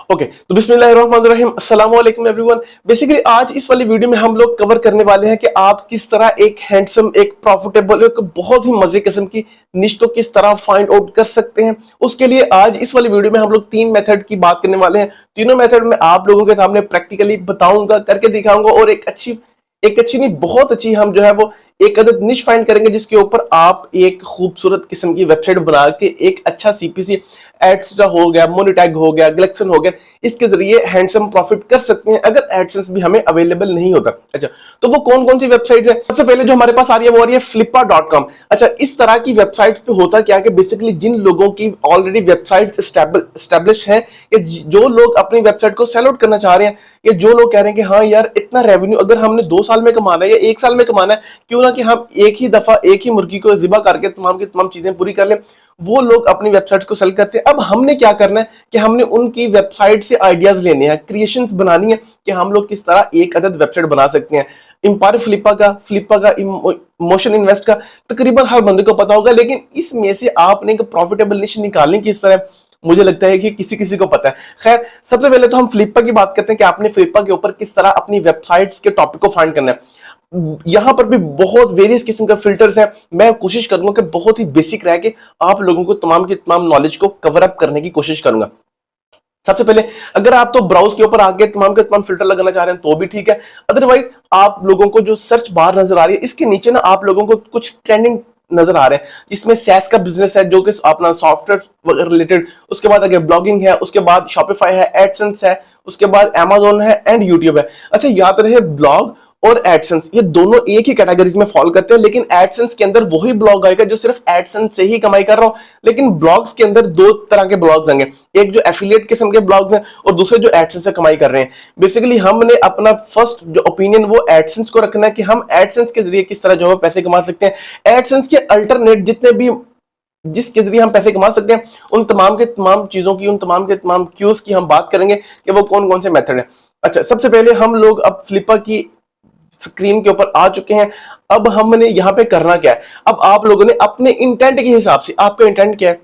Okay तो बिस्मिल्लाहिर्रहमानिर्रहीम अस्सलाम वालेकुम एवरीवन। बेसिकली आज इस वाली वीडियो में हम लोग कवर करने वाले हैं कि आप किस तरह एक हैंडसम, एक प्रॉफिटेबल, एक बहुत ही मजे किस्म की निश को किस तरह फाइंड आउट कर सकते हैं। उसके लिए आज इस वाली वीडियो में हम लोग 3 मेथड की बात करने वाले हैं। तीनों मेथड में आप लोगों के सामने प्रैक्टिकली बताऊंगा, करके दिखाऊंगा और एक अच्छी नहीं, बहुत अच्छी हम जो है वो एक अदद निश फाइंड करेंगे जिसके ऊपर आप एक खूबसूरत किस्म की वेबसाइट बना के एक अच्छा सीपीसी एड्स हो गया, मोनेटैग हो गया, गलेक्शन हो गया, इसके जरिए हैंडसम प्रॉफिट कर सकते हैं अगर एडसेंस भी हमें अवेलेबल नहीं होता। अच्छा, तो वो कौन कौन सी वेबसाइट्स है? सबसे पहले जो हमारे पास आ रही है वो आ रही है flippa.com। अच्छा, इस तरह की वेबसाइट पे होता क्या है कि बेसिकली जिन लोगों की ऑलरेडी वेबसाइट स्टैब्लिश है, या जो लोग अपनी वेबसाइट को सेल आउट करना चाह रहे हैं, या जो लोग कह रहे हैं कि हाँ यार इतना रेवेन्यू अगर हमने 2 साल में कमाना है या 1 साल में कमाना है, क्यों ना कि हम एक ही दफा एक ही मुर्गी को ज़िबा करके तमाम की तमाम चीजें पूरी कर लें। वो लोग अपनी वेबसाइट को सेल करते हैं। अब हमने क्या करना है कि हमने उनकी वेबसाइट से आइडियाज लेने हैं, क्रिएशंस बनानी है कि हम लोग किस तरह एक अदद वेबसाइट बना सकते हैं। एम्पायर फ्लिपा का मोशन इन्वेस्ट का तकरीबन हर बंदे को पता होगा, लेकिन इसमें से आपने एक प्रॉफिटेबल निश निकालनी किस तरह, मुझे लगता है कि किसी किसी को पता है। खैर, सबसे पहले तो हम फ्लिपा की बात करते हैं कि आपने फ्लिपा के ऊपर किस तरह अपनी वेबसाइट्स के टॉपिक को फाइंड करना है। यहां पर भी बहुत वेरियस किस्म के फिल्टर्स हैं। मैं कोशिश करूंगा कि बहुत ही बेसिक रह के आप लोगों को तमाम की तमाम नॉलेज को कवर अप करने की कोशिश करूंगा। सबसे पहले अगर आप तो ब्राउज के ऊपर आके तमाम के तमाम फिल्टर लगाना चाह रहे हैं तो भी ठीक है, अदरवाइज आप लोगों को जो सर्च बार नजर आ रही है इसके नीचे ना आप लोगों को कुछ ट्रेंडिंग नजर आ रहे हैं, जिसमें सैस का बिजनेस है जो कि अपना सॉफ्टवेयर रिलेटेड, उसके बाद अगर ब्लॉगिंग है, उसके बाद शॉपिफाई है, एडसेंस है, उसके बाद अमेजोन है एंड यूट्यूब है। अच्छा, याद रहे ब्लॉग और एडसेंस ये दोनों एक ही कैटेगरीज में फॉल करते हैं, लेकिन एडसेंस के अंदर वही ब्लॉग आएगा जो सिर्फ एडसेंस से ही कमाई कर रहा हूं। लेकिन ब्लॉग्स के अंदर 2 तरह के ब्लॉग्स आएंगे, एक जो एफिलिएट किस्म के ब्लॉग्स हैं और दूसरे जो एडसेंस से कमाई कर रहे हैं। बेसिकली हमने अपना फर्स्ट जो ओपिनियन वो एडसेंस को रखना है कि हम एडसेंस के जरिए किस तरह जो है पैसे कमा सकते हैं। एडसेंस के अल्टरनेट जितने भी जिसके जरिए हम पैसे कमा सकते हैं, उन तमाम के तमाम चीजों की, उन तमाम के तमाम क्यूज की हम बात करेंगे कि वो कौन कौन से मेथड है। अच्छा, सबसे पहले हम लोग अब फ्लिपा की स्क्रीन के ऊपर आ चुके हैं। अब हमने यहां पे करना क्या है, अब आप लोगों ने अपने इंटेंट के हिसाब से, आपका इंटेंट क्या है,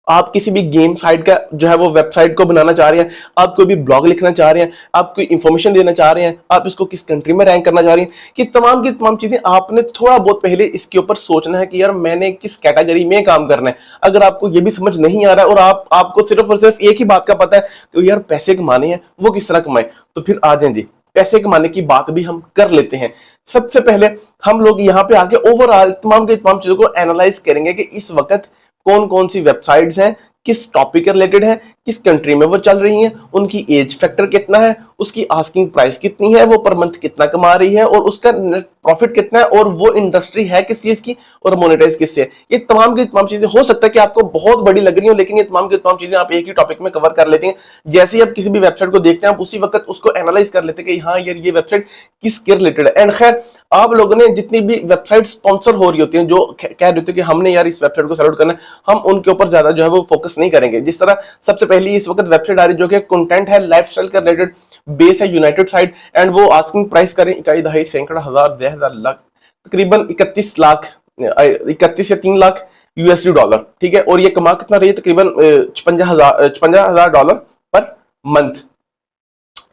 आप किसी भी गेम साइट का जो है वो वेबसाइट को बनाना चाह रहे हैं, आप कोई भी ब्लॉग लिखना चाह रहे हैं, आप कोई इंफॉर्मेशन देना चाह रहे हैं, आप इसको किस कंट्री में रैंक करना चाह रहे हैं, कि तमाम की तमाम चीजें आपने थोड़ा बहुत पहले इसके ऊपर सोचना है कि यार मैंने किस कैटेगरी में काम करना है। अगर आपको ये भी समझ नहीं आ रहा है और आपको सिर्फ और सिर्फ एक ही बात का पता है कि यार पैसे कमाने हैं, वो किस तरह कमाए, तो फिर आ जाए जी, पैसे कमाने की बात भी हम कर लेते हैं। सबसे पहले हम लोग यहाँ पे आके ओवरऑल तमाम के तमाम चीजों को एनालाइज करेंगे कि इस वक्त कौन कौन सी वेबसाइट्स हैं, किस टॉपिक के रिलेटेड है, किस कंट्री में वो चल रही हैं, उनकी एज फैक्टर कितना है, उसकी आस्किंग प्राइस कितनी है, वो पर मंथ कितना कमा रही है और उसका नेट प्रॉफिट कितना है, और वो इंडस्ट्री है किस चीज की और मोनेटाइज किससे है। ये तमाम की तमाम चीजें हो सकता है कि आपको बहुत बड़ी लग रही हो, लेकिन ये तमाम की तमाम चीजें आप एक ही टॉपिक में कवर कर लेते हैं। जैसे ही आप किसी भी वेबसाइट को देखते हैं आप उसी वक्त उसको एनालाइज कर लेते हैं कि हाँ यार ये वेबसाइट किसके रिलेटेड है। एंड खैर, आप लोगों ने जितनी भी वेबसाइट स्पॉन्सर हो रही होती हैं, जो कह रहे होते हैं कि हमने यार इस वेबसाइट को सेल आउट करना है, हम उनके ऊपर ज्यादा जो है वो फोकस नहीं करेंगे। जिस तरह सबसे पहली इस वक्त वेबसाइट आ रही जो कि कंटेंट है लाइफस्टाइल का रिलेटेड, बेस है यूनाइटेड साइड, एंड वो आस्किंग प्राइस करें इकाई दहाई सैकड़ा हजार 10,000 लाख, तकरीबन 31 लाख, 31 या 3 लाख यूएसडी डॉलर, ठीक है। और ये कमा कितना रही है, तकरीबन 56,000 डॉलर पर मंथ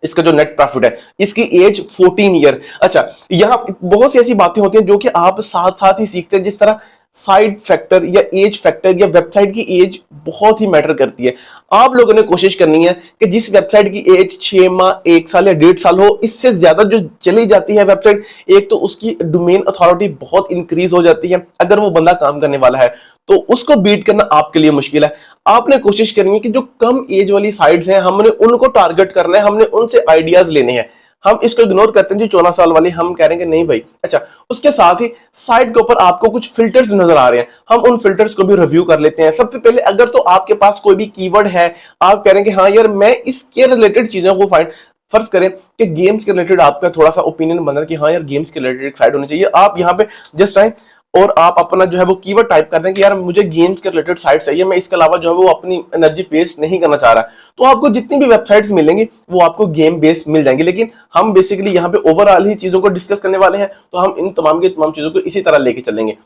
इसका जो नेट प्रॉफिट है। इसकी एज 14 ईयर। अच्छा, यहाँ बहुत सी ऐसी बातें होती हैं जो कि आप साथ साथ ही सीखते हैं, जिस तरह साइड फैक्टर या एज फैक्टर या वेबसाइट की एज बहुत ही मैटर करती है। आप लोगों ने कोशिश करनी है कि जिस वेबसाइट की एज 6 माह, 1 साल या 1.5 साल हो, इससे ज्यादा जो चली जाती है वेबसाइट, एक तो उसकी डोमेन अथॉरिटी बहुत इंक्रीज हो जाती है अगर वो बंदा काम करने वाला है, तो उसको बीट करना आपके लिए मुश्किल है। आपने कोशिश करनी है कि जो कम एज वाली साइट्स हैं हमने उनको टारगेट करना है, हमने उनसे आइडियाज लेने हैं। हम इसको इग्नोर करते हैं जी 14 साल वाली, हम कह रहे हैं कि नहीं भाई। अच्छा, उसके साथ ही साइट के ऊपर आपको कुछ फिल्टर्स नजर आ रहे हैं, हम उन फिल्टर्स को भी रिव्यू कर लेते हैं। सबसे पहले अगर तो आपके पास कोई भी कीवर्ड है, आप कह रहे हैं कि हाँ यार मैं इसके रिलेटेड चीजों को फाइंड, फर्ज करें कि गेम्स के रिलेटेड आपका थोड़ा सा ओपिनियन बन रहा है कि हाँ यार गेम्स के रिलेटेड साइट होनी चाहिए, आप यहाँ पे जस्ट आए और आप अपना जो है वो कीवर्ड टाइप करते हैं कि यार मुझे गेम्स के रिलेटेड साइट चाहिए, मैं इसके अलावा जो है वो अपनी एनर्जी वेस्ट नहीं करना चाह रहा, तो आपको जितनी भी वेबसाइट्स मिलेंगी वो आपको गेम बेस्ड मिल जाएंगी। लेकिन हम बेसिकली यहाँ पे ओवरऑल ही चीजों को डिस्कस करने वाले हैं, तो हम इन तमाम की तमाम चीजों को इसी तरह लेके चलेंगे।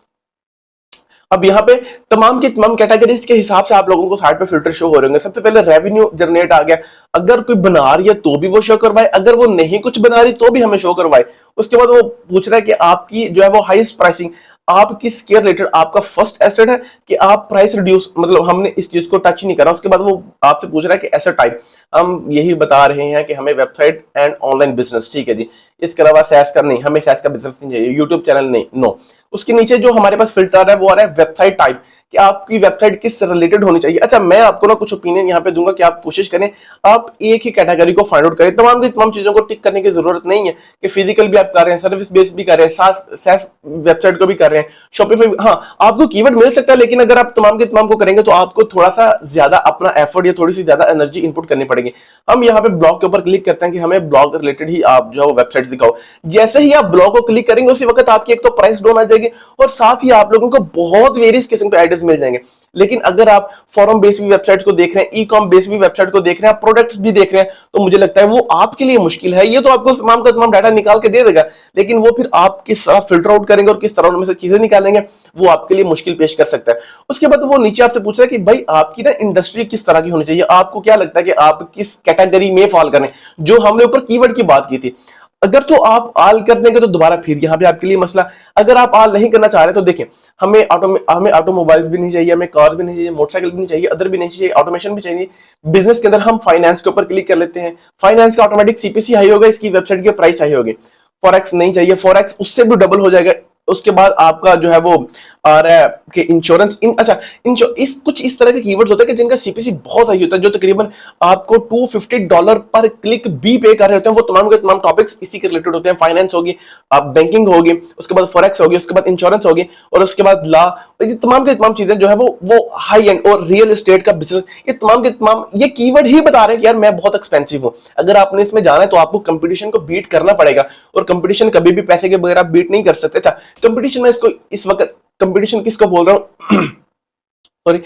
अब यहाँ पे तमाम की तमाम कैटेगरीज के हिसाब से आप लोगों को साइड पे फिल्टर शो हो रहे होंगे। सबसे पहले रेवेन्यू जनरेट आ गया, अगर कोई बना रही है तो भी वो शो करवाए, अगर वो नहीं कुछ बना रही तो भी हमें शो करवाए। उसके बाद वो पूछ रहा है कि आपकी जो है वो हाईएस्ट प्राइसिंग, आप किस के रिलेटेड, आपका फर्स्ट एसेट है कि आप प्राइस रिड्यूस, मतलब हमने इस चीज को टच ही नहीं करा। उसके बाद वो आपसे पूछ रहा है कि एसेट टाइप, हम यही बता रहे हैं कि हमें वेबसाइट एंड ऑनलाइन बिजनेस, ठीक है जी, इसके अलावा सैस का नहीं, हमें सैस का बिजनेस नहीं चाहिए, यूट्यूब चैनल नहीं, नो। उसके नीचे जो हमारे पास फिल्टर आ रहा है वो आ रहा है वेबसाइट टाइप, कि आपकी वेबसाइट किस रिलेटेड होनी चाहिए। अच्छा, मैं आपको ना कुछ ओपिनियन यहाँ पे दूंगा कि आप कोशिश करें आप एक ही कैटेगरी को फाइंड आउट करें। तमाम की तमाम चीजों को टिक करने की जरूरत नहीं है कि फिजिकल भी आप कर रहे हैं, सर्विस बेस्ड भी कर रहे हैं, SaaS वेबसाइट को भी कर रहे हैं, शॉपिफाई। हाँ, आपको कीवर्ड मिल सकता है, लेकिन अगर आप तमाम के तमाम को करेंगे तो आपको थोड़ा सा ज्यादा अपना एफर्ट या थोड़ी सी ज्यादा एनर्जी इनपुट करनी पड़ेगी। हम यहाँ पे ब्लॉग के ऊपर क्लिक करते हैं कि हमें ब्लॉग रिलेटेड ही आप जो है वेबसाइट दिखाओ। जैसे ही आप ब्लॉग को क्लिक करेंगे उसी वक्त आपकी एक तो प्राइस डाउन आ जाएगी और साथ ही आप लोगों को बहुत वेरियस किस्म के एड्स मिल जाएंगे। लेकिन अगर आप फॉरम बेस्ड भी वेबसाइट को देख रहे हैं, ई कॉम बेस्ड भी वेबसाइट को देख रहे हैं, आप प्रोडक्ट्स भी देख रहे हैं, तो मुझे लगता है वो आपके लिए मुश्किल है। ये तो आपको तमाम का तमाम डाटा निकाल के दे देगा, लेकिन वो फिर आप किस तरह फिल्टर आउट करेंगे और किस तरह उनमें से चीजें निकालेंगे, वो आपके लिए मुश्किल पेश कर सकता है। उसके बाद वो नीचे आपसे पूछ रहा है कि भाई आपकी ना इंडस्ट्री किस तरह की होनी चाहिए, आपको क्या लगता है कि आप किस कैटेगरी में फॉल करें, जो हमने ऊपर कीवर्ड की बात की थी। अगर तो आप आल कर देंगे तो दोबारा फिर यहाँ पे आपके लिए मसला। अगर आप आल नहीं करना चाह रहे तो देखें, हमें ऑटोमोबाइल्स भी नहीं चाहिए, हमें कार्स भी नहीं चाहिए, मोटरसाइकिल भी नहीं चाहिए, अदर भी नहीं चाहिए, ऑटोमेशन भी चाहिए। बिजनेस के अंदर हम फाइनेंस के ऊपर क्लिक कर लेते हैं, फाइनेंस का ऑटोमेटिक सीपीसी हाई होगा, इसकी वेबसाइट की प्राइस हाई होगी। फॉरेक्स नहीं चाहिए, फॉरेक्स उससे भी डबल हो जाएगा। उसके बाद आपका जो है वो आ रहा है कि इंश्योरेंस, अच्छा इस कुछ इस तरह के कीवर्ड्स होते हैं कि जिनका सीपीसी बहुत सही होता है, जो तकरीबन आपको $250 पर क्लिक भी पे कर रहे होते हैं। वो तमाम के तमाम टॉपिक्स इसी के रिलेटेड होते हैं। फाइनेंस होगी, आप बैंकिंग होगी, उसके बाद फॉरेक्स होगी, उसके बाद इंश्योरेंस होगी, और उसके बाद लॉ, ये तमाम के तमाम चीजें जो है वो हाई एंड, और रियल एस्टेट का बिजनेस, ये तमाम के तमाम ये कीवर्ड ही बता रहे हैं कि यार मैं बहुत एक्सपेंसिव हूं। अगर आपने इसमें जाना है तो आपको कंपटीशन को बीट करना पड़ेगा, और कंपटीशन कभी भी पैसे के बगैर आप बीट नहीं कर सकते। अच्छा, कंपटीशन में इसको इस वक्त कंपटीशन किसको बोल रहा हूं सॉरी,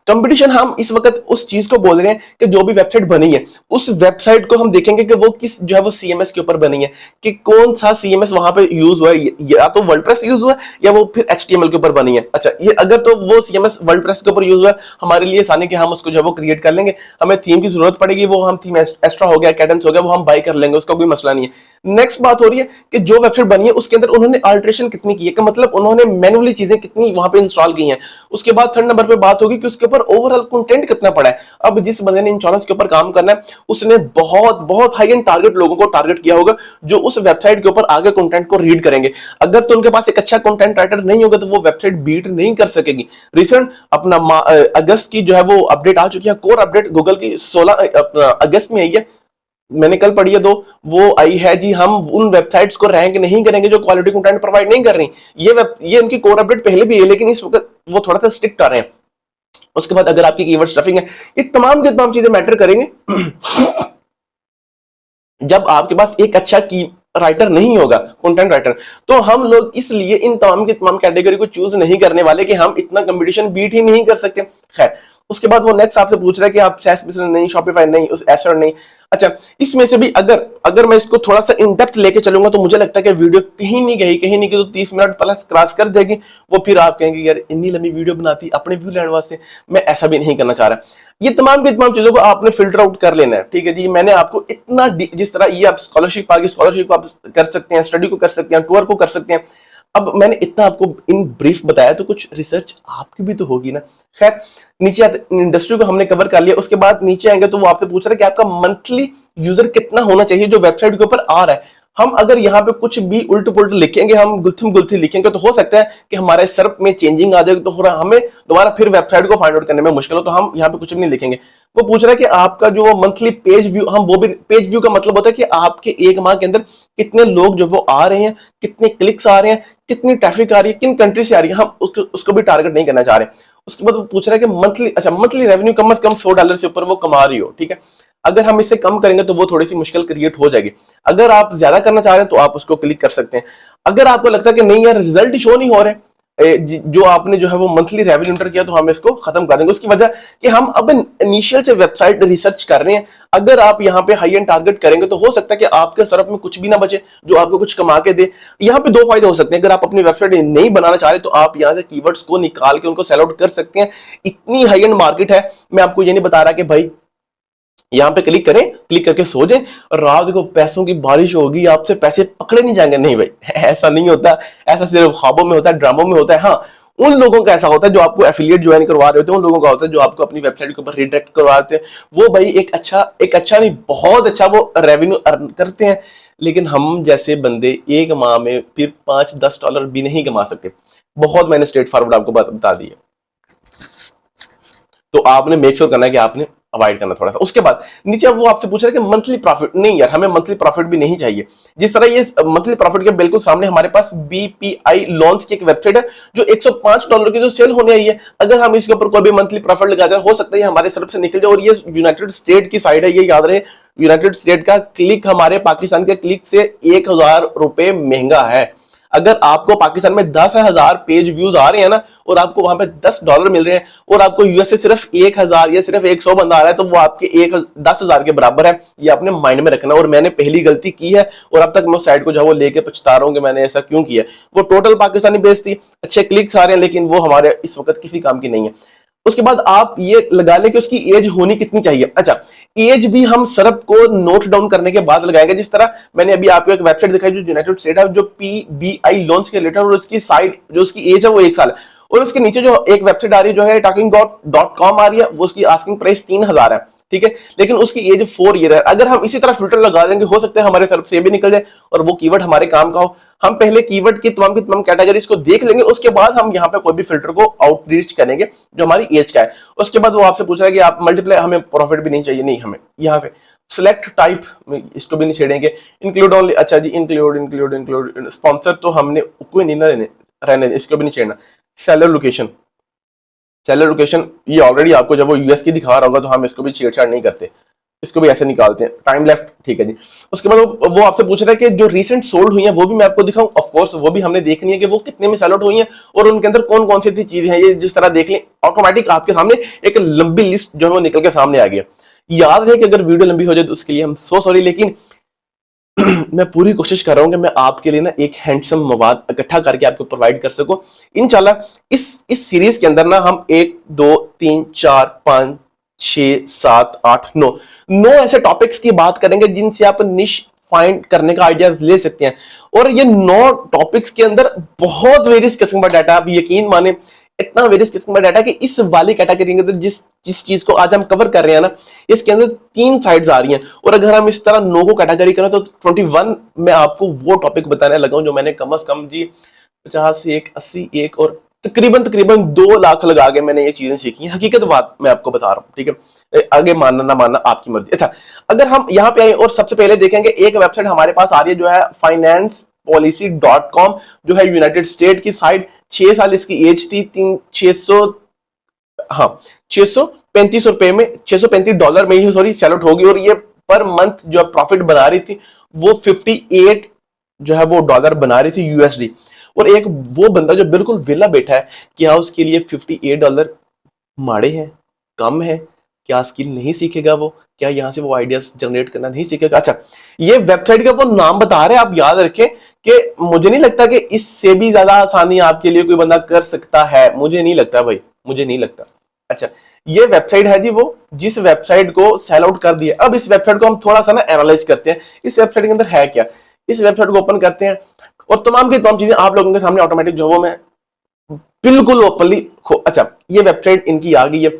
कंपटीशन हम इस वक्त उस चीज को बोल रहे हैं कि जो भी वेबसाइट बनी है उस वेबसाइट को हम देखेंगे कि वो किस जो है वो सीएमएस के ऊपर बनी है, कि कौन सा सीएमएस वहां पे यूज हुआ है, या तो वर्डप्रेस यूज हुआ है या वो फिर एचटीएमएल के ऊपर बनी है। अच्छा, ये अगर तो वो सीएमएस वर्डप्रेस के ऊपर यूज हुआ है, हमारे लिए आसानी कि हम उसको जो है वो क्रिएट कर लेंगे। हमें थीम की जरूरत पड़ेगी, वो हम थीम एक्स्ट्रा हो गया, कैडेंस हो गया, वो हम बाय कर लेंगे, उसका कोई मसला नहीं है। नेक्स्ट बात हो रही है कि जो वेबसाइट बनी है उसके अंदर उन्होंने अल्टरेशन कितनी की है, कि मतलब उन्होंने मैनुअली चीजें कितनी वहां पे इंस्टॉल की हैं। उसके बाद थर्ड नंबर पे बात होगी कि उसके ऊपर ओवरऑल कंटेंट कितना पड़ा है। अब जिस बंदे ने इंश्योरेंस के ऊपर काम करना है उसने बहुत बहुत हाई एंड टारगेट लोगों को टारगेट किया होगा जो उस वेबसाइट के ऊपर आगे कंटेंट को रीड करेंगे। अगर तो उनके पास एक अच्छा कंटेंट राइटर नहीं होगा तो वो वेबसाइट बीट नहीं कर सकेगी। रिसेंट अपना अगस्त की जो है वो अपडेट आ चुकी है, कोर अपडेट गूगल की 16 अगस्त में आई है, मैंने कल पढ़ी है। दो वो आई है जी, हम उन वेबसाइट्स को रैंक नहीं करेंगे जो क्वालिटी कंटेंट प्रोवाइड नहीं कर रही। ये उनकी कोर अपडेट पहले भी है, लेकिन इस वक्त वो थोड़ा सा स्ट्रिक्ट आ रहे हैं। उसके बाद अगर आपकी कीवर्ड स्टफिंग है, ये तमाम के तमाम चीजें मैटर करेंगे। जब आपके पास एक अच्छा की राइटर नहीं होगा, कंटेंट राइटर, तो हम लोग इसलिए इन तमाम के तमाम कैटेगरी को चूज नहीं करने वाले कि हम इतना कंपटीशन बीट ही नहीं कर सकते। खैर, उसके बाद वो नेक्स्ट आपसे पूछ रहा है कि आप सैस बिजनेस नहीं, शॉपिफाई नहीं, उस एसर नहीं। अच्छा, इसमें से भी अगर मैं इसको थोड़ा सा इन डेप्थ लेके चलूंगा तो मुझे लगता है कि वीडियो कहीं नहीं गई तो 30 मिनट प्लस क्रॉस कर देगी। वो फिर आप कहेंगे यार इतनी लंबी वीडियो बनाती अपने व्यू लेने वास्ते, मैं ऐसा भी नहीं करना चाह रहा। ये तमाम की तमाम चीजों को आपने फिल्टर आउट कर लेना है, ठीक है जी। मैंने आपको इतना जिस तरह ये आप स्कॉलरशिप आ गई, स्कॉलरशिप को आप कर सकते हैं, स्टडी को कर सकते हैं, टूर को कर सकते हैं। अब मैंने इतना आपको इन ब्रीफ बताया तो कुछ रिसर्च आपकी भी तो होगी ना। खैर, नीचे इंडस्ट्री को हमने कवर कर लिया। उसके बाद नीचे आएंगे तो वो आपसे पूछ रहा है कि आपका मंथली यूजर कितना होना चाहिए जो वेबसाइट के ऊपर आ रहा है। हम अगर यहाँ पे कुछ भी उल्ट पुल्ट लिखेंगे, हम गुलथम गुलथी लिखेंगे तो हो सकता है कि हमारे सर्फ में चेंजिंग आ जाएगी, तो हमें दोबारा फिर वेबसाइट को फाइंड आउट करने में मुश्किल हो, तो हम यहाँ पे कुछ भी नहीं लिखेंगे। वो पूछ रहा है कि आपका जो मंथली पेज व्यू, हम वो भी, पेज व्यू का मतलब होता है कि आपके एक माह के अंदर कितने लोग जो वो आ रहे हैं, कितने क्लिक्स आ रहे हैं, कितनी ट्रैफिक आ रही है, किन कंट्री से आ रही है, हम उसको भी टारगेट नहीं करना चाह रहे। उसके बाद वो पूछ रहा है कि मंथली, अच्छा मंथली रेवेन्यू कम से कम $100 से ऊपर वो कमा रही हो, ठीक है। अगर हम इसे कम करेंगे तो वो थोड़ी सी मुश्किल क्रिएट हो जाएगी। अगर आप ज्यादा करना चाह रहे हैं तो आप उसको क्लिक कर सकते हैं। अगर आपको लगता है कि नहीं यार रिजल्ट शो नहीं हो रहे, जो आपने जो है वो मंथली रेवेन्यू एंटर किया तो हम इसको खत्म कर देंगे। उसकी वजह कि हम अब इनिशियल से वेबसाइट रिसर्च कर रहे हैं। अगर आप यहाँ पे हाई एंड टारगेट करेंगे तो हो सकता है कि आपके सरफ में कुछ भी ना बचे जो आपको कुछ कमा के दे। यहाँ पे दो फायदे हो सकते हैं। अगर आप अपनी वेबसाइट नहीं बनाना चाह रहे तो आप यहाँ से कीवर्ड्स को निकाल के उनको सेल आउट कर सकते हैं। इतनी हाई एंड मार्केट है, मैं आपको ये नहीं बता रहा कि भाई यहां पे क्लिक करें, क्लिक करके सो जाएं और रात को पैसों की बारिश होगी, आपसे पैसे पकड़े नहीं जाएंगे। नहीं भाई, ऐसा नहीं होता। ऐसा सिर्फ ख्वाबों में होता है, ड्रामों में होता है। हाँ, उन लोगों का ऐसा होता है जो आपको एफिलिएट ज्वाइन करवा रहे होते हैं, उन लोगों का होता है जो आपको अपनी वेबसाइट के ऊपर रिडायरेक्ट करवाते हैं। वो भाई एक अच्छा नहीं, बहुत अच्छा वो रेवेन्यू अर्न करते हैं। लेकिन हम जैसे बंदे एक माह में फिर $5-10 भी नहीं कमा सकते। बहुत मैंने स्ट्रेट फॉरवर्ड आपको बता दी है। तो आपने मेक श्योर करना है कि आपने अवॉइड करना थोड़ा सा। उसके बाद नीचे वो आपसे पूछ रहे हैं कि मंथली प्रॉफिट। नहीं यार, हमें मंथली प्रॉफिट भी नहीं चाहिए। जिस तरह ये मंथली प्रॉफिट के बिल्कुल सामने हमारे पास बीपीआई लॉन्च की एक वेबसाइट है जो $105 की जो सेल होने आई है। अगर हम इसके ऊपर कोई भी मंथली प्रॉफिट लगाते हैं, हो सकता है हमारे सरफ से निकल जाए। और ये यूनाइटेड स्टेट की साइड है, ये याद रहे। यूनाइटेड स्टेट का क्लिक हमारे पाकिस्तान के क्लिक से ₹1000 महंगा है। अगर आपको पाकिस्तान में 10,000 पेज व्यूज आ रहे हैं ना, और आपको वहां पे $10 मिल रहे हैं, और आपको यूएस से सिर्फ 1000 या सिर्फ 100 बंदा आ रहा है, तो वो आपके 10,000 के बराबर है। ये आपने माइंड में रखना। और मैंने पहली गलती की है और अब तक मैं उस साइड को जो वो लेके पछता रहा हूं कि मैंने ऐसा क्यों किया। वो टोटल पाकिस्तानी बेस थी, अच्छे क्लिक्स आ रहे हैं, लेकिन वो हमारे इस वक्त किसी काम की नहीं है। उसके बाद आप ये लगा लें कि उसकी एज होनी कितनी चाहिए। अच्छा, एज भी हम सरप को नोट डाउन करने के बाद लगाएंगे। जिस तरह मैंने अभी आपको एक वेबसाइट दिखाई जो यूनाइटेड स्टेट है, जो पीबीआई लॉन्च के रिलेटेड, और उसकी साइड जो उसकी एज है वो 1 साल है। और उसके नीचे जो एक वेबसाइट आ रही है जो है talking.com आ रही है, वो उसकी आस्किंग प्राइस 3000 है, ठीक है, लेकिन उसकी एज 4 ईयर है। अगर हम इसी तरह फिल्टर लगा देंगे, हो सकता है हमारे तरफ से भी निकल जाए और वो कीवर्ड हमारे काम का हो। हम पहले कीवर्ड की तमाम कैटेगरीज को देख लेंगे, उसके बाद हम यहाँ पे कोई भी फिल्टर को आउटरीच करेंगे जो हमारी एज का है। उसके बाद वो आपसे पूछ रहा है कि आप मल्टीप्लाई, हमें प्रॉफिट भी नहीं चाहिए। नहीं, हमें यहाँ पे सिलेक्ट टाइप, इसको भी नहीं छेड़ेंगे। इंक्लूड ओनली, अच्छा जी, इंक्लूड स्पॉन्सर तो हमने कोई नहीं ना रहने, इसको भी नहीं छेड़ना। सेलर लोकेशन, ये ऑलरेडी आपको जब वो यूएस की दिखा रहा होगा तो हम इसको भी छेड़छाड़ नहीं करते, इसको भी ऐसे निकालते हैं। टाइम लेफ्ट, ठीक है जी। उसके बाद वो आपसे पूछ रहा है कि जो रिसेंट सोल्ड हुई है वो भी मैं आपको दिखाऊं। ऑफ कोर्स वो भी हमने देखनी है कि वो कितने में सेल आउट हुई है और उनके अंदर कौन कौन सी चीजें हैं। ये जिस तरह देख लें, ऑटोमेटिक आपके सामने एक लंबी लिस्ट जो है वो निकल के सामने आ गई है। याद रहे कि अगर वीडियो लंबी हो जाए तो उसके लिए हम सो सॉरी, लेकिन मैं पूरी कोशिश कर रहा हूं कि मैं आपके लिए ना एक हैंडसम मवाद इकट्ठा करके आपको प्रोवाइड कर सकूं। इंशाल्लाह इस सीरीज के अंदर ना हम 1 2 3 4 5 6 7 8 9 ऐसे टॉपिक्स की बात करेंगे जिनसे आप निश फाइंड करने का आइडिया ले सकते हैं। और ये 9 टॉपिक्स के अंदर बहुत वेरियस किस्म का डाटा, आप यकीन माने इतना वेरियस किस्म का डाटा कि इस वाली कैटेगरी के अंदर जिस चीज को आज हम कवर कर रहे हैं ना, इसके अंदर 3 साइड्स आ रही हैं। और अगर हम इस तरह 9 को कैटेगरी करें तो 21 में आपको वो टॉपिक बताने लगा जो मैंने कम से कम जी 50 1 80 1 और तकरीबन 2 लाख लगा के मैंने ये चीजें सीखी हैं। हकीकत बात मैं आपको बता रहा हूँ, ठीक है, आगे मानना ना मानना आपकी मर्जी। अच्छा, अगर हम यहाँ पे आए और सबसे पहले देखेंगे, एक वेबसाइट हमारे पास आ रही है जो है financepolicy.com, जो है यूनाइटेड स्टेट की साइट। 6 साल इसकी एज थी। 635 रुपए में, $635 में ही सॉरी सेल आउट होगी। और ये पर मंथ जो प्रॉफिट बना रही थी वो 58 जो है वो डॉलर बना रही थी यूएसडी। और एक वो बंदा जो बिल्कुल विला बैठा है, क्या उसके लिए $58 माड़े हैं, कम है? क्या स्किल नहीं सीखेगा वो? क्या यहाँ से वो आइडियाज जनरेट करना नहीं सीखेगा? अच्छा, ये वेबसाइट का वो नाम बता रहे हैं, आप याद रखें कि मुझे नहीं लगता कि इससे भी ज्यादा आसानी आपके लिए कोई बंदा कर सकता है। मुझे नहीं लगता भाई, मुझे नहीं लगता। अच्छा, ये वेबसाइट है जी वो जिस वेबसाइट को सेल आउट कर दिया। अब इस वेबसाइट को हम थोड़ा सा ना एनालाइज करते हैं, इस वेबसाइट के अंदर है क्या। इस वेबसाइट को ओपन करते हैं और तमाम की तमाम चीजें आप लोगों के सामने ऑटोमेटिक जो वो मैं बिल्कुल ओपनली अच्छा, ये वेबसाइट इनकी आ गई है।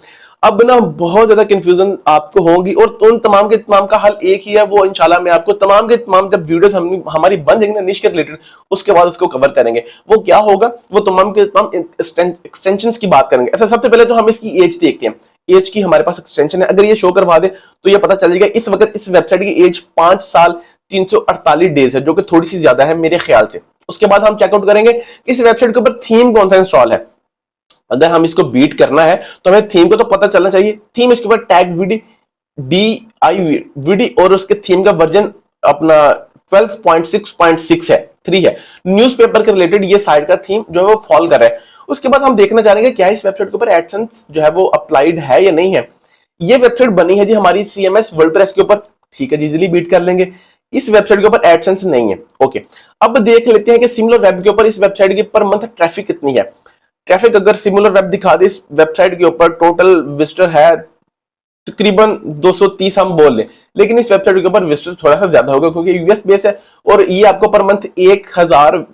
अब ना बहुत ज्यादा कंफ्यूजन आपको होगी और उन तमाम के तमाम का हल एक ही है, वो इंशाल्लाह मैं आपको तमाम के तमाम जब वीडियोस हमारी बन जाएंगी ना निश के रिलेटेड, उसके बाद उसको कवर करेंगे। वो क्या होगा, वो तमाम के तमाम एक्सटेंशंस की बात करेंगे। ऐसा सबसे पहले तो हम इसकी एज देखते हैं। एज की हमारे पास एक्सटेंशन है, अगर ये शो करवा दे तो ये पता चल जाएगा। इस वक्त इस वेबसाइट की एज 5 साल 348 डेज है, जो कि थोड़ी सी ज्यादा है मेरे ख्याल से। उसके बाद हम चेकआउट करेंगे इस वेबसाइट के ऊपर थीम कौन सा इंस्टॉल है। अगर हम इसको बीट करना है तो हमें थीम को तो पता चलना चाहिए। थीम इसके ऊपर टैग वीडी और उसके थीम का वर्जन अपना 12.6.6 है। 3 है। न्यूज़पेपर के रिलेटेड ये साइट का थीम जो है वो फॉलो कर रहा है। उसके बाद हम देखना चाहेंगे क्या इस वेबसाइट के ऊपर एडसेंस जो है वो अप्लाइड है या नहीं है। ये वेबसाइट बनी है जी हमारी CMS वर्डप्रेस के ऊपर, ठीक है, इजीली बीट कर लेंगे। इस वेबसाइट के ऊपर एडसेंस नहीं है। ओके, अब देख लेते हैं कि सिमिलर वेब के ऊपर इस वेबसाइट की पर मंथ ट्रैफिक कितनी है। ट्रैफिक अगर सिमिलर वेब दिखा दे इस वेबसाइट के ऊपर, टोटल विजिटर है तकरीबन 230 हम बोल लें, लेकिन इस वेबसाइट के ऊपर विजिटर थोड़ा सा ज्यादा होगा क्योंकि यूएस बेस है और ये आपको पर मंथ 1000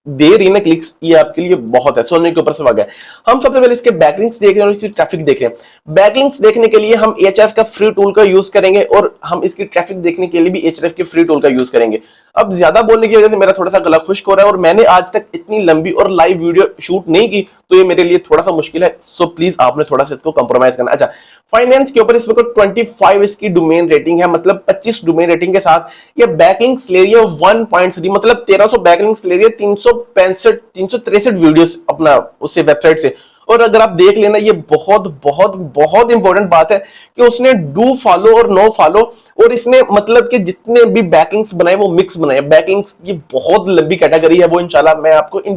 दे रही है ना क्लिक्स, ये आपके लिए बहुत है, सोने के ऊपर से है। हम सबसे पहले इसके बैकलिंक्स देख रहे हैं और इसकी ट्रैफिक देख रहे हैं। बैकलिंक्स देखने के लिए हम Ahref का फ्री टूल का यूज करेंगे और हम इसकी ट्रैफिक देखने के लिए भी Ahref के फ्री टूल का यूज करेंगे। अब ज्यादा बोलने की वजह से मेरा थोड़ा सा गला खुश्क हो रहा है और मैंने आज तक इतनी लंबी और लाइव वीडियो शूट नहीं की, तो ये मेरे लिए थोड़ा सा मुश्किल है। सो प्लीज आपने थोड़ा सा इसको कंप्रोमाइज करना। अच्छा, फाइनेंस के ऊपर इस वक्त 25 इसकी डोमेन रेटिंग है, मतलब 25 डोमेन रेटिंग के साथ ये बैकलिंक्स ले रही है 1.3, मतलब 1300 बैकलिंक्स ले रही है 363 वीडियोस अपना उससे वेबसाइट से। और अगर आप देख लेना, ये बहुत बहुत बहुत इंपॉर्टेंट बात है कि उसने डू फॉलो और नो फॉलो, और इसने मतलब कि जितने भी बैकलिंक्स बनाए वो मिक्स बनाए। बैकलिंक्स की बहुत लंबी कैटेगरी है, वो इंशाल्लाह मैं आपको इन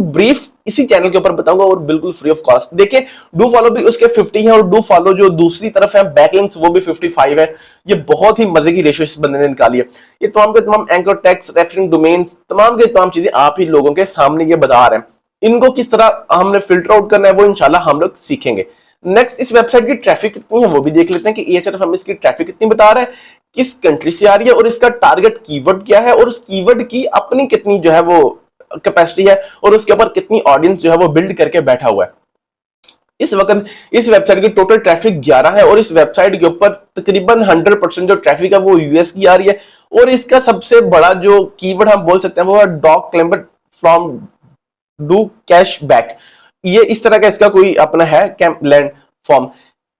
ब्रीफ इसी चैनल के ऊपर बताऊंगा और बिल्कुल फ्री ऑफ कॉस्ट। देखिए, डू फॉलो भी उसके 50 है और डू फॉलो जो दूसरी तरफ है बैकलिंक्स वो भी 55 है। ये बहुत ही मजे की रेशियो इस बंदे ने निकाली है। ये तमाम के तमाम एंकर टैग्स, रेफरिंग डोमेन्स, तमाम के तमाम चीजें आप ही लोगों के सामने ये बता रहे हैं। इनको किस तरह हमने फिल्टर आउट करना है वो इंशाल्लाह हम लोग सीखेंगे। नेक्स्ट, इस वेबसाइट की ट्रैफिक कितनी है वो भी देख लेते हैं कि Ahref हमें इसकी ट्रैफिक कितनी बता रहा है, किस कंट्री से आ रही है और इसका टारगेट कीवर्ड क्या है और उस कीवर्ड की अपनी कितनी जो है वो कैपेसिटी है और उसके ऊपर कितनी ऑडियंस जो है वो बिल्ड करके बैठा हुआ है। इस वक्त इस वेबसाइट की टोटल ट्रैफिक 11 है और इस वेबसाइट के ऊपर तकरीबन 100% जो ट्रैफिक है वो यूएस की आ रही है और इसका सबसे बड़ा जो कीवर्ड हम बोल सकते हैं वो है dog clamber from do cash back. ये इस तरह का इसका कोई अपना है लैंड फॉर्म,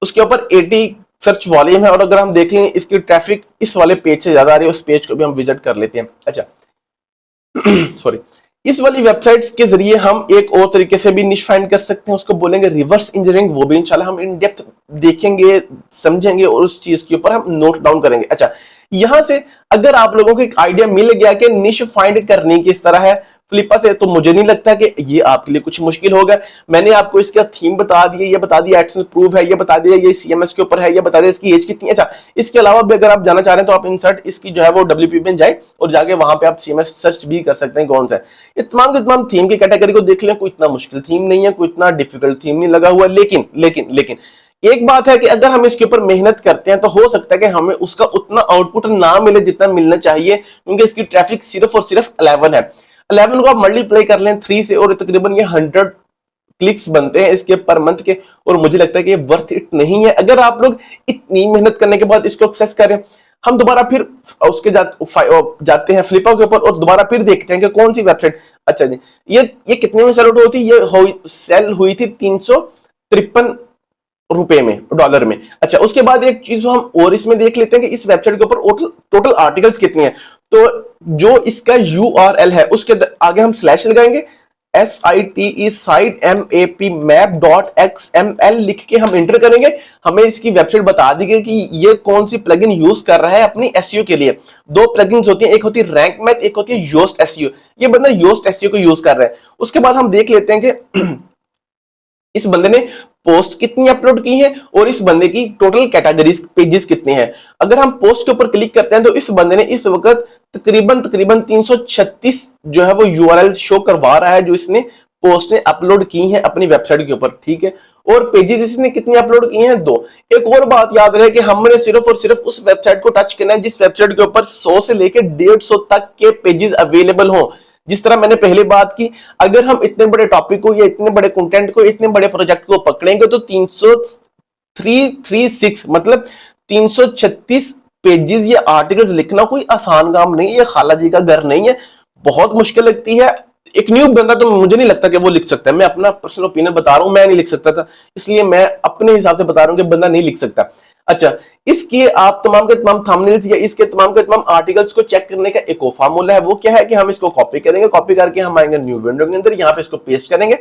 उसके ऊपर 80 सर्च वॉल्यूम है और अगर हम देख लें इसकी ट्रैफिक इस वाले पेज से ज्यादा आ रही है। उस पेज को भी हम विजिट कर लेते हैं। अच्छा सॉरी, इस वाली वेबसाइट्स के जरिए हम एक और तरीके से भी निश फाइंड कर सकते हैं, उसको बोलेंगे रिवर्स इंजीनियरिंग। वो भी इंशाल्लाह हम इन डेप्थ देखेंगे, समझेंगे और उस चीज के ऊपर हम नोट डाउन करेंगे। अच्छा, यहां से अगर आप लोगों को एक आइडिया मिल गया कि निश फाइंड करनी किस तरह है फ्लिपा से, तो मुझे नहीं लगता कि ये आपके लिए कुछ मुश्किल होगा। मैंने आपको इसका थीम बता दिया, ये बता दिया एडसेंस प्रूफ है, ये बता दिया ये CMS के ऊपर है, ये बता दिया इसकी एज कितनी है। अच्छा, इसके अलावा भी अगर आप जाना चाह रहे हैं तो आप इंसर्ट इसकी जो है वो WP में जाए और जाके वहां पे आप CMS सर्च भी कर सकते हैं कौन सा है। ये तमाम के तमाम थीम की कैटेगरी को देख लें, कोई इतना मुश्किल थीम नहीं है, कोई इतना डिफिकल्ट थीम नहीं लगा हुआ। लेकिन लेकिन लेकिन एक बात है कि अगर हम इसके ऊपर मेहनत करते हैं तो हो सकता है कि हमें उसका उतना आउटपुट ना मिले जितना मिलना चाहिए, क्योंकि इसकी ट्रैफिक सिर्फ और सिर्फ 11 है। 11 को आप मल्टीप्लाई कर लें 3 से और तकरीबन ये 100 क्लिक्स बनते हैं इसके पर मंथ के, और मुझे लगता है कि ये वर्थ इट नहीं है। अगर आप लोग इतनी मेहनत करने के बाद इसको एक्सेस करें, हम दोबारा फिर उसके जाते हैं फ्लिपा के ऊपर और दोबारा फिर देखते हैं कि कौन सी वेबसाइट। अच्छा जी, ये कितने में सेल आउट होती है? ये सेल हुई थी 353 रुपए में, डॉलर में। अच्छा, उसके बाद एक चीज हम और इसमें देख लेते हैं कि इस वेबसाइट के ऊपर टोटल आर्टिकल्स कितने हैं। तो जो इसका URL है उसके आगे हम स्लैश लगाएंगे, SITE साइट map.xml लिख के हम इंटर करेंगे। हमें इसकी वेबसाइट बता दी गई कि ये कौन सी प्लगइन यूज कर रहा है अपनी SEO के लिए। 2 प्लगइन्स होती हैं, एक होती है रैंक मैथ, एक होती है योस्ट SEO। ये बंदा योस्ट SEO को यूज कर रहा है। उसके बाद हम देख लेते हैं कि इस बंदे ने पोस्ट कितनी अपलोड की है और इस बंदे की टोटल कैटेगरीज पेजेस कितने हैं। अगर हम पोस्ट के ऊपर क्लिक करते हैं तो इस बंदे ने इस वक्त तकरीबन 336 जो है वो URL शो करवा रहा है जो इसने पोस्ट ने अपलोड की है अपनी वेबसाइट के ऊपर, ठीक है। और पेजेस इसने कितनी अपलोड किए हैं? 2। एक और बात याद रहे कि हमने सिर्फ और सिर्फ उस वेबसाइट को टच करना है जिस वेबसाइट के ऊपर 100 से लेकर 150 तक के पेजेस अवेलेबल हों। जिस तरह मैंने पहले बात की, अगर हम इतने बड़े टॉपिक को या इतने बड़े कंटेंट को, इतने बड़े प्रोजेक्ट को पकड़ेंगे तो 336 मतलब 336 पेजेस ये आर्टिकल्स लिखना कोई आसान काम नहीं है। ये खाला जी का घर नहीं है, बहुत मुश्किल लगती है। एक न्यू बंदा तो मुझे नहीं लगता कि वो लिख सकता है। मैं अपना पर्सनल ओपिनियन बता रहा हूं, मैं नहीं लिख सकता था, इसलिए मैं अपने हिसाब से बता रहा हूं कि बंदा नहीं लिख सकता। अच्छा, इसके आप तमाम के तमाम थंबनेल्स या इसके तमाम के तमाम आर्टिकल्स को चेक करने का एक और फार्मूला है। वो क्या है कि हम इसको कॉपी करेंगे, कॉपी करके हम आएंगे न्यू विंडो के अंदर, यहाँ पे इसको पेस्ट करेंगे।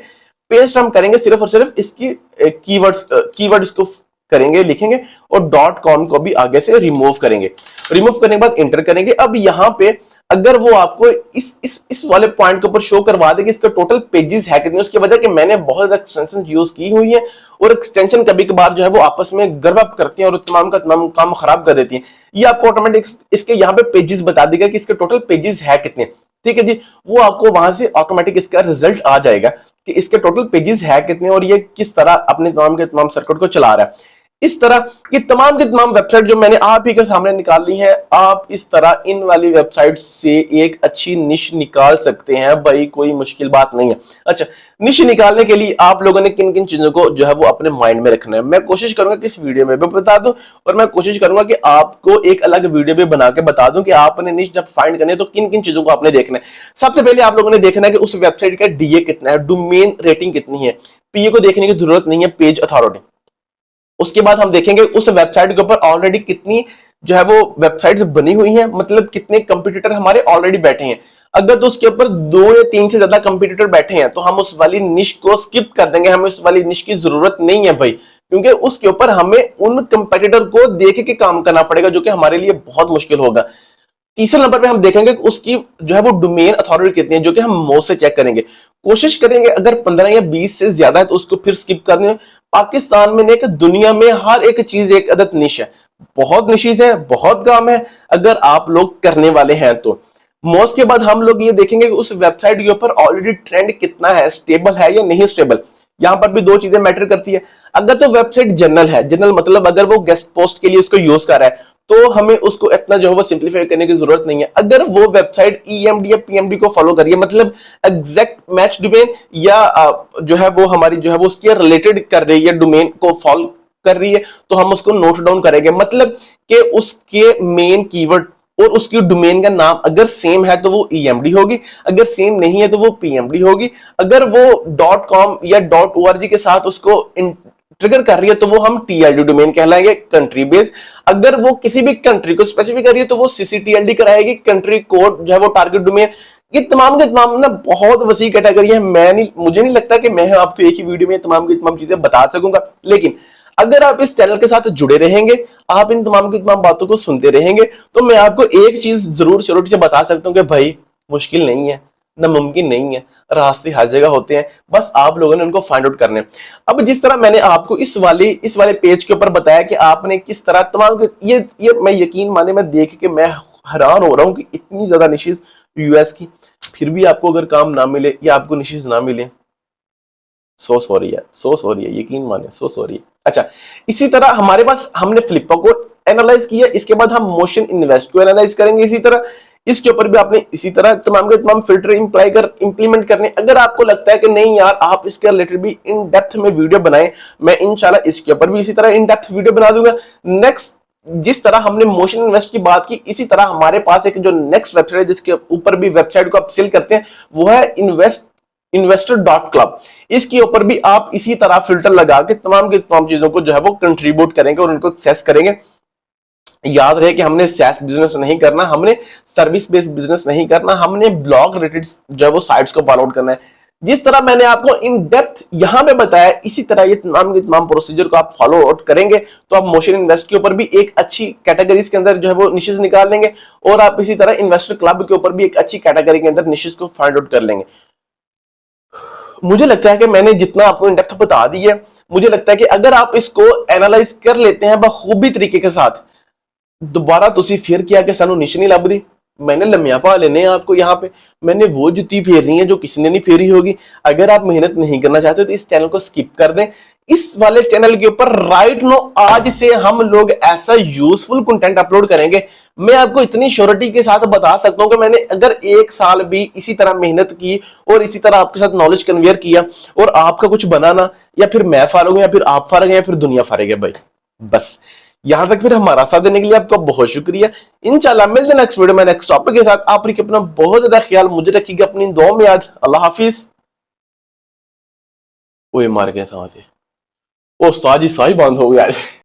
पेस्ट हम करेंगे सिर्फ और सिर्फ इसकी कीवर्ड इसको करेंगे, लिखेंगे और .com को भी आगे से रिमूव करेंगे। रिमूव करने के बाद इंटर करेंगे। अब यहाँ पे अगर वो आपको इस वाले पॉइंट के ऊपर शो करवा दे कि इसका टोटल पेजेस है कितने, उसकी वजह कि मैंने बहुत ज्यादा एक्सटेंशन यूज की हुई है और एक्सटेंशन कभी कभार जो है वो आपस में गड़बड़ करती हैं और तमाम का तमाम काम खराब कर देती हैं। ये आपको ऑटोमेटिक इसके यहाँ पे पेजेस बता देगा कि इसके टोटल पेजेस है कितने। ठीक है जी, वो आपको वहां से ऑटोमेटिक इसका रिजल्ट आ जाएगा कि इसके टोटल पेजेस है कितने और ये किस तरह अपने तमाम के तमाम सर्किट को चला रहा है। इस तरह की तमाम के तमाम वेबसाइट जो मैंने आप ही के सामने निकाल ली है, आप इस तरह इन वाली वेबसाइट से एक अच्छी निश निकाल सकते हैं भाई, कोई मुश्किल बात नहीं है। अच्छा, निश निकालने के लिए आप लोगों ने किन किन चीजों को जो है वो अपने माइंड में रखना है, मैं कोशिश करूंगा कि इस वीडियो में भी बता दूं और मैं कोशिश करूंगा कि आपको एक अलग वीडियो भी बना के बता दूं कि आपने निश जब फाइंड करनी है तो किन किन चीजों को आपने देखना है। सबसे पहले आप लोगों ने देखना है कि उस वेबसाइट का डीए कितना है, डोमेन रेटिंग कितनी है। पीए को देखने की जरूरत नहीं है, पेज अथॉरिटी। उसके बाद हम देखेंगे उस वेबसाइट के ऊपर ऑलरेडी कितनी जो है वो वेबसाइट्स बनी हुई हैं, मतलब कितने कंपटीटर हमारे ऑलरेडी बैठे हैं। अगर तो उसके ऊपर 2 या 3 से ज्यादा कंपटीटर बैठे हैं तो हम उस वाली निश को स्किप कर देंगे, हमें उस वाली निश की जरूरत नहीं है भाई, क्योंकि उसके ऊपर हमें उन कंपटीटर को देख के काम करना पड़ेगा जो कि हमारे लिए बहुत मुश्किल होगा। तीसरे नंबर पे हम देखेंगे कि उसकी जो है वो डोमेन अथॉरिटी कितनी है, जो कि हम मोस्ट से चेक करेंगे। कोशिश करेंगे अगर 15 या 20 से ज्यादा है तो उसको फिर स्किप कर दें। पाकिस्तान में नहीं कि दुनिया में हर एक चीज एक अदद निश है, बहुत निशीज है, बहुत काम है अगर आप लोग करने वाले हैं तो। मोस्ट के बाद हम लोग ये देखेंगे कि उस वेबसाइट के ऊपर ऑलरेडी ट्रेंड कितना है, स्टेबल है या नहीं स्टेबल। यहां पर भी 2 चीजें मैटर करती है। अगर तो वेबसाइट जनरल है, जनरल मतलब अगर वो गेस्ट पोस्ट के लिए उसको यूज कर रहा है तो हमें उसको इतना जो है वो सिंप्लीफाई करने की जरूरत नहीं है। अगर वो वेबसाइट ईएमडी या पीएमडी को फॉलो कर रही है, मतलब एग्जैक्ट मैच डोमेन या जो है वो हमारी जो है वो उसके रिलेटेड कर रही है, डोमेन को फॉलो कर रही है, तो हम उसको नोट डाउन करेंगे। मतलब कि उसके मेन कीवर्ड और उसकी डोमेन का नाम अगर सेम है तो वो ईएमडी होगी, अगर सेम नहीं है तो वो पीएमडी होगी। अगर वो .com या .org के साथ उसको ट्रिगर कर रही है तो वो हम टीएलडी डोमेन कहलाएंगे, कंट्री बेस्ड। अगर वो किसी भी कंट्री को स्पेसिफिक कर रही है तो वो सीसीटीएलडी कराएगी, कंट्री कोड जो है वो टारगेट डोमेन। ये तमाम के तमाम ना बहुत वसी कैटेगरी है, मुझे नहीं लगता कि मैं आपको एक ही वीडियो में तमाम की तमाम चीजें बता सकूंगा, लेकिन अगर आप इस चैनल के साथ जुड़े रहेंगे, आप इन तमाम की तमाम बातों को सुनते रहेंगे, तो मैं आपको एक चीज जरूर शुरू से बता सकता हूं कि भाई मुश्किल नहीं है, नामुमकिन नहीं है, रास्ते हर जगह होते हैं, बस आप लोगों ने उनको फाइंड आउट करने। अब जिस तरह मैंने आपको इस वाले पेज के ऊपर बताया कि आपने किस तरह तमाम ये मैं यकीन माने, मैं देख के मैं हैरान हो रहा हूं कि इतनी ज्यादा निशीज यूएस की, फिर भी आपको अगर काम ना मिले या आपको निशीज ना मिले, सो सॉरी है, सो सॉरी है, यकीन माने सो सॉरी है। अच्छा, इसी तरह हमारे पास हमने फ्लिपा को एनालाइज किया, इसके बाद हम मोशन इन्वेस्ट को एनालाइज करेंगे। इसी तरह इसके ऊपर भी आपने इसी तरह तमाम के तमाम फिल्टर इंप्लीमेंट करने। अगर आपको लगता है कि नहीं यार आप इसके रिलेटेड भी इन डेप्थ में वीडियो बनाएं, मैं इंशाल्लाह इसके ऊपर भी इसी तरह इन डेप्थ वीडियो बना दूंगा। नेक्स्ट, जिस तरह हमने मोशन इन्वेस्ट की बात की, इसी तरह हमारे पास एक जो नेक्स्ट वेबसाइट है जिसके ऊपर भी वेबसाइट को आप सेल करते हैं, वो है investor.club। इसके ऊपर भी आप इसी तरह फिल्टर लगा के तमाम की तमाम चीजों को जो है वो कंट्रीब्यूट करेंगे और उनको एक्सेस करेंगे। याद रहे कि हमने सैस बिजनेस नहीं करना, हमने सर्विस बेस्ड बिजनेस नहीं करना, हमने ब्लॉग रिलेटेड जो है वो साइट्स को फॉलो आउट करना है। जिस तरह मैंने आपको इन डेप्थ यहां पे बताया, इसी तरह ये तमाम के तमाम प्रोसीजर को आप फॉलो आउट करेंगे तो आप मोशन इन्वेस्ट के ऊपर भी एक अच्छी कैटेगरीज के अंदर जो है वो निशेस निकाल लेंगे और आप इसी तरह इन्वेस्टर क्लब के ऊपर भी एक अच्छी कैटेगरी के अंदर निशेस को फाइंड आउट कर लेंगे। मुझे लगता है कि मैंने जितना आपको इन डेप्थ बता दी है, मुझे लगता है कि अगर आप इसको एनालाइज कर लेते हैं बखूबी तरीके के साथ, दोबारा तुसी फिर किया कि सानू निश नहीं लभदी, मैंने लम्या पा लेने आपको यहाँ पे, मैंने वो जुत्ती फेरनी है जो किसी ने नहीं फेरी होगी। अगर आप मेहनत नहीं करना चाहते तो इस चैनल को स्किप कर दें। इस वाले चैनल के ऊपर राइट नो आज से हम लोग ऐसा यूजफुल कंटेंट अपलोड करेंगे, मैं आपको इतनी श्योरिटी के साथ बता सकता हूं कि मैंने अगर 1 साल भी इसी तरह मेहनत की और इसी तरह आपके साथ नॉलेज कन्वेयर किया और आपका कुछ बना ना, या फिर मैं फारग हूं या फिर आप फारग हैं या फिर दुनिया फारग है भाई, बस यहां तक फिर हमारा साथ देने के लिए आपका बहुत शुक्रिया। इंशाल्लाह मिलते हैं नेक्स्ट वीडियो में नेक्स्ट टॉपिक के साथ। आप रखिए अपना बहुत ज्यादा ख्याल, मुझे रखिएगा अपनी दुआ में याद। अल्लाह हाफिज। ओए मार गए सांस, ओ साजी साही बंद हो गया।